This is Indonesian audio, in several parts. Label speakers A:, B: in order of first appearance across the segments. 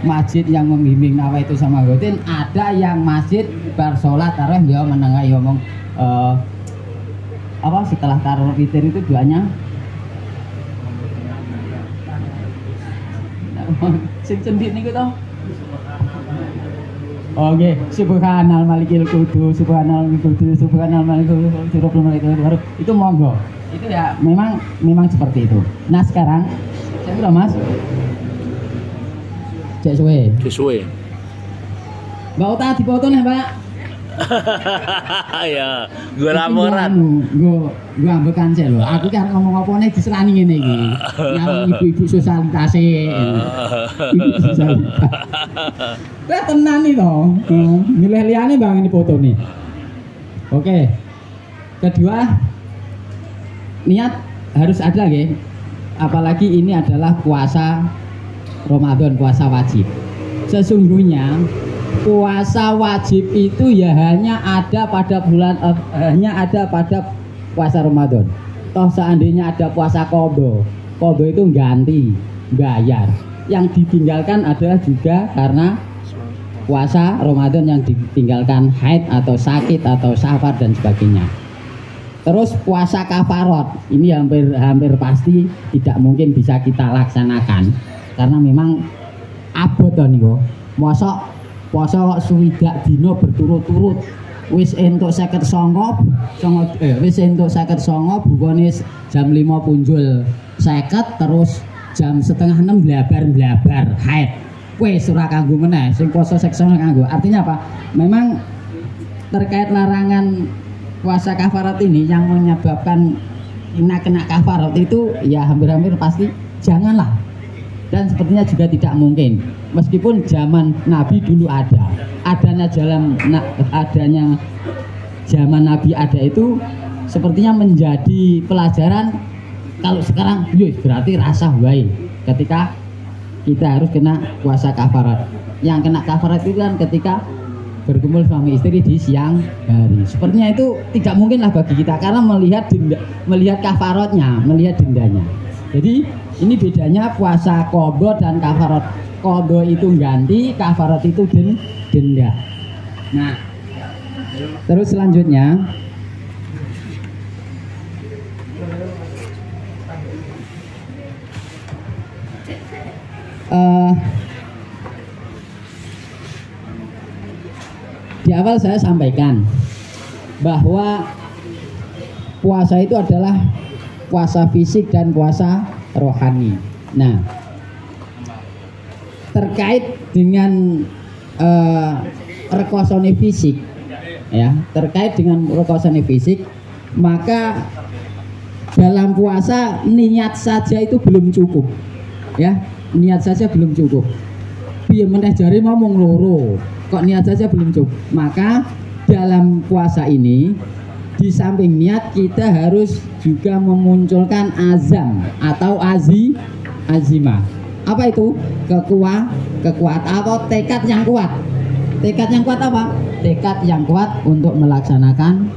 A: masjid yang membimbing nawaitu sama gotin, ada yang masjid bar sholat tarawih dia menengahi ngomong apa setelah tarawih witir itu doanya sing cendik niku to. Oke, subhanal malikil kudus, subhanal malikil kudus, subhanal malikil kudus, itu monggo. Itu ya memang seperti itu. Nah sekarang saya udah Mas cek suwe Mbak Uta dipoto nih Mbak.
B: Ya gue laporan
A: gue ambekan sih loh, aku kan ngomong apa nih diserani ngene iki yang ibu-ibu sosialitas ibu sosialitas gue tenan nih toh milih liane bang ini foto nih. Oke, kedua niat harus ada ya, apalagi ini adalah puasa Ramadan, puasa wajib. Sesungguhnya puasa wajib itu ya hanya ada pada puasa Ramadan. Toh seandainya ada puasa qadha itu ganti, bayar. Yang ditinggalkan adalah juga karena puasa Ramadan yang ditinggalkan haid atau sakit atau safar dan sebagainya. Terus puasa kafarat ini hampir pasti tidak mungkin bisa kita laksanakan karena memang abot to niku. Mosok puasa kok swidak dina berturut-turut wis entuk 59 bukane jam 5 punjul 50 terus jam setengah 6 blabar haid wis ora kanggo meneh sing puasa seksual kanggo. Artinya apa? Memang terkait larangan puasa kafarat ini yang menyebabkan kena kafarat itu ya hampir-hampir pasti janganlah, dan sepertinya juga tidak mungkin. Meskipun zaman Nabi dulu adanya zaman Nabi ada itu sepertinya menjadi pelajaran. Kalau sekarang berarti rasa wae ketika kita harus kena puasa kafarat. Yang kena kafarat itu kan ketika berkumpul suami istri di siang hari. Sepertinya itu tidak mungkin lah bagi kita karena melihat kafaratnya, melihat dendanya. Jadi ini bedanya puasa qadha dan kafarat. Qadha itu ganti, kafarat itu denda. Nah, terus selanjutnya di awal saya sampaikan bahwa puasa itu adalah puasa fisik dan puasa rohani. Nah, terkait dengan rekosone fisik, ya, terkait dengan rekosone fisik, maka dalam puasa niat saja itu belum cukup, ya, niat saja belum cukup. Piye meneh jare ngomong loro, kok niat saja belum cukup. Maka dalam puasa ini di samping niat kita harus juga memunculkan azam atau azimah. Apa itu? Kekuatan atau tekad yang kuat. Tekad yang kuat apa? Tekad yang kuat untuk melaksanakan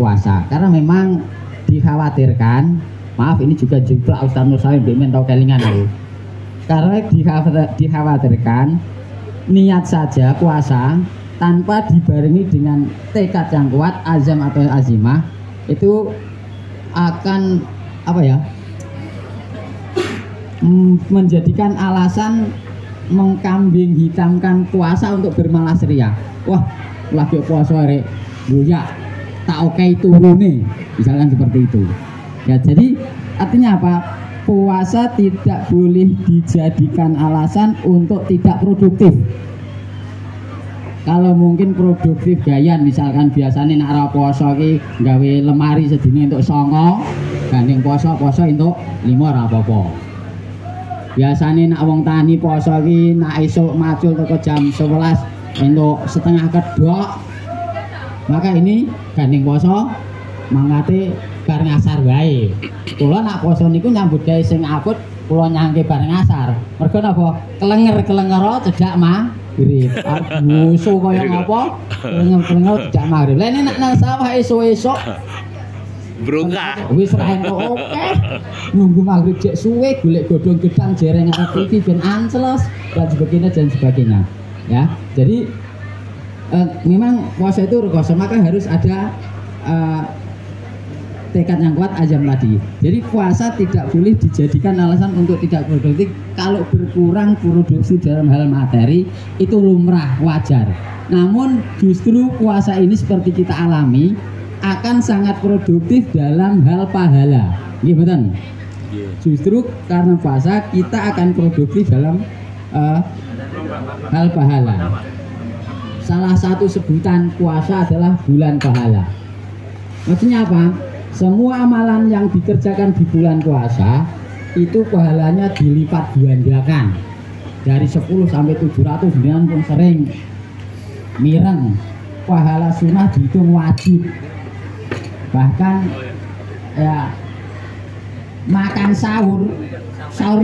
A: puasa. Karena memang dikhawatirkan, maaf ini juga Ustaz Nur Salim belum tahu kelingan aku. Karena dikhawatirkan niat saja puasa tanpa dibarengi dengan tekad yang kuat, azam atau azimah, itu akan apa ya? Menjadikan alasan mengkambing hitamkan puasa untuk bermalas ria. Wah, lagi puasa rek buya tak oke turune, misalkan seperti itu. Ya, jadi artinya apa? Puasa tidak boleh dijadikan alasan untuk tidak produktif. Kalau mungkin produktif gayan, misalkan biasanya nak ra poso iki gawe lemari sedina untuk 9, gandeng poso untuk 5 ra apa-apa. Biasanya nak wong tani poso iki nak esuk macul teko jam 11 entuk setengah kedok. Maka ini gandeng poso mangate bar ngasar wae. Kula nak poso niku nyambut gawe sing akut kula nyangke bar ngasar. Mergo napa? Kelengero cedak maghrib. Musuh kaya ngapa? Kelengero cedak maghrib. Lah nek nang sawah esuk-esuk
B: Brongkah.
A: Wis ra entuk oke. Nunggu maghrib jek suwe golek godhong gedang jereng TV ben anceles. dan sebagainya ya. Jadi memang puasa itu rekoso, maka harus ada tekad yang kuat, azam tadi. Jadi puasa tidak boleh dijadikan alasan untuk tidak produktif. Kalau berkurang produksi dalam hal materi itu lumrah, wajar. Namun justru puasa ini seperti kita alami akan sangat produktif dalam hal pahala. Gimana? Justru karena puasa kita akan produktif dalam hal pahala. Salah satu sebutan puasa adalah bulan pahala. Maksudnya apa? Semua amalan yang dikerjakan di bulan puasa itu pahalanya dilipat gandakan dari 10 sampai 700. Dengan pun sering mireng, pahala sunnah dihitung wajib. Bahkan ya makan sahur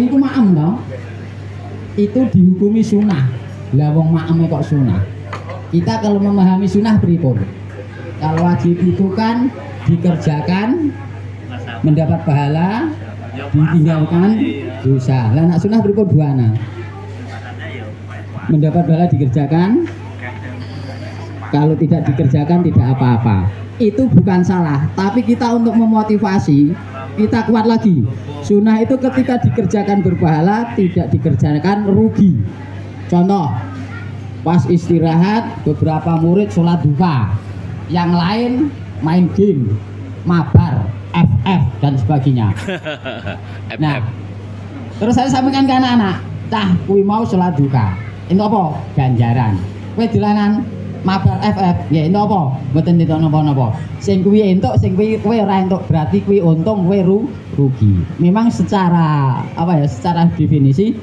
A: itu maem toh, itu dihukumi sunnah. Lah wong maem kok sunnah. Kita kalau memahami sunnah pripun? Kalau wajib itu kan dikerjakan mendapat pahala, ditinggalkan dosa. Lah nak sunnah pripun buana? Mendapat pahala dikerjakan, kalau tidak dikerjakan tidak apa-apa. Itu bukan salah, tapi kita untuk memotivasi kita kuat lagi. Sunnah itu ketika dikerjakan berpahala, tidak dikerjakan rugi. Contoh, pas istirahat beberapa murid sholat duha, yang lain main game, mabar, FF dan sebagainya. Nah, terus saya sampaikan ke anak-anak, cah kui mau sholat duha, itu apa? Ganjaran. Kowe dolanan mabar FF, ya itu apa? Mboten entuk napa-napa. Sing kuwi entuk, sing kuwi kowe ora entuk, berarti kuwi untung, kowe rugi. Memang secara apa ya? Secara definisi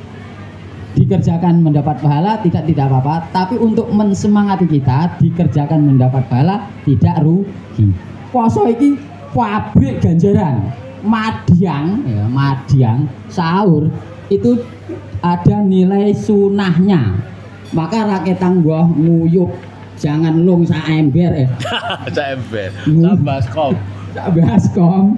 A: dikerjakan mendapat pahala tidak apa-apa, tapi untuk mensemangati kita dikerjakan mendapat pahala tidak rugi. Poso iki pabrik ganjaran, madiang sahur itu ada nilai sunahnya. Maka rakyat tangguh nguyup, jangan lung sak ember
B: sak ember, sak baskom.
A: Sak baskom.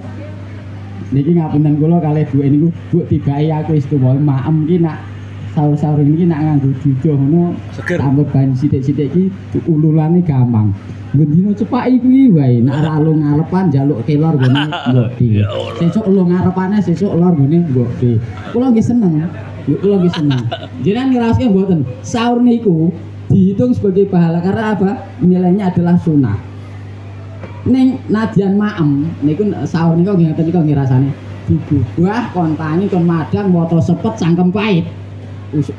A: Niki ngapunten kula kalih Bu niku, Bu tibae aku wis tuwa maem ki nak sahur-sahur ini nak nganggo jujo ngono tambah ban sithik-sithik iki ululane gampang. Gendino cepaki kuwi wae nak ora lu ngarepan njaluk kelor ngene mbokde. Sesuk lu ngarepane sesuk lor ngene mbokde. Kula nggih seneng. Kula nggih seneng. Jenengan ngrasake mboten sahur niku dihitung sebagai pahala karena apa? Nilainya adalah sunnah. Ning nadyan maem niku sahur niku nggih ngoten niku nggih rasane digubah kon tangi kon madang moto sepet cangkem pahit.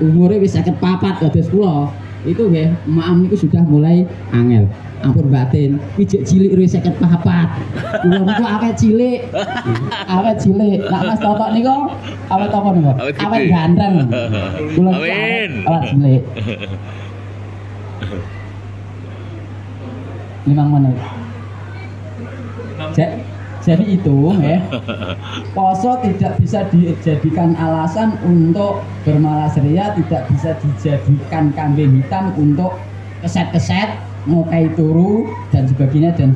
A: Umurnya wis 54 kados kula itu nggih maem niku sudah mulai angel. Ampun batin wijik cilik wis 54. Kula niku awet cilik. Awet cilik. Nak Mas Totok niku awet apa niku? Awet ganteng. Kula awet cilik. 5 menit. Jadi itu ya, poso tidak bisa dijadikan alasan untuk bermalas ria, tidak bisa dijadikan kambing hitam untuk keset-keset, ngokai turu dan sebagainya dan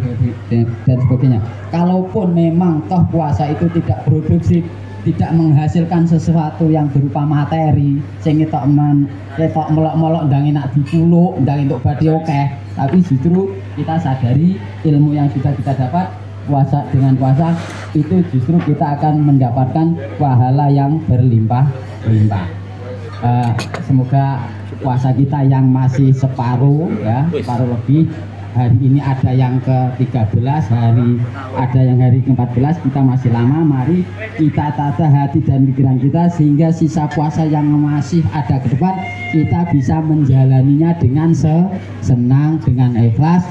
A: sebagainya. Kalaupun memang toh puasa itu tidak produksi, tidak menghasilkan sesuatu yang berupa materi, sing ketok melok-melok ndang enak dipuluk, ndang entuk badhe akeh, tapi justru kita sadari ilmu yang sudah kita dapat. Puasa dengan puasa itu justru kita akan mendapatkan pahala yang berlimpah-limpah. Semoga puasa kita yang masih separuh ya, separuh lebih. Hari ini ada yang ke-13, ada yang hari ke-14, kita masih lama. Mari kita tata hati dan pikiran kita sehingga sisa puasa yang masih ada ke depan kita bisa menjalaninya dengan senang, dengan ikhlas.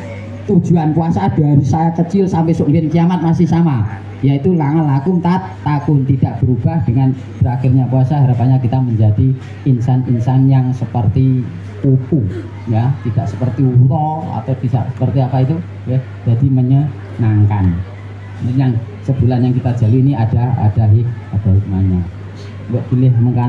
A: Tujuan puasa dari saya kecil sampai seumpin kiamat masih sama, yaitu langal lakum takun, tidak berubah. Dengan berakhirnya puasa harapannya kita menjadi insan-insan yang seperti kupu ya, tidak seperti ulo atau tidak seperti apa itu ya, jadi menyenangkan. Ini yang sebulan yang kita jalani ini ada hikmahnya. Buat pilih mengganti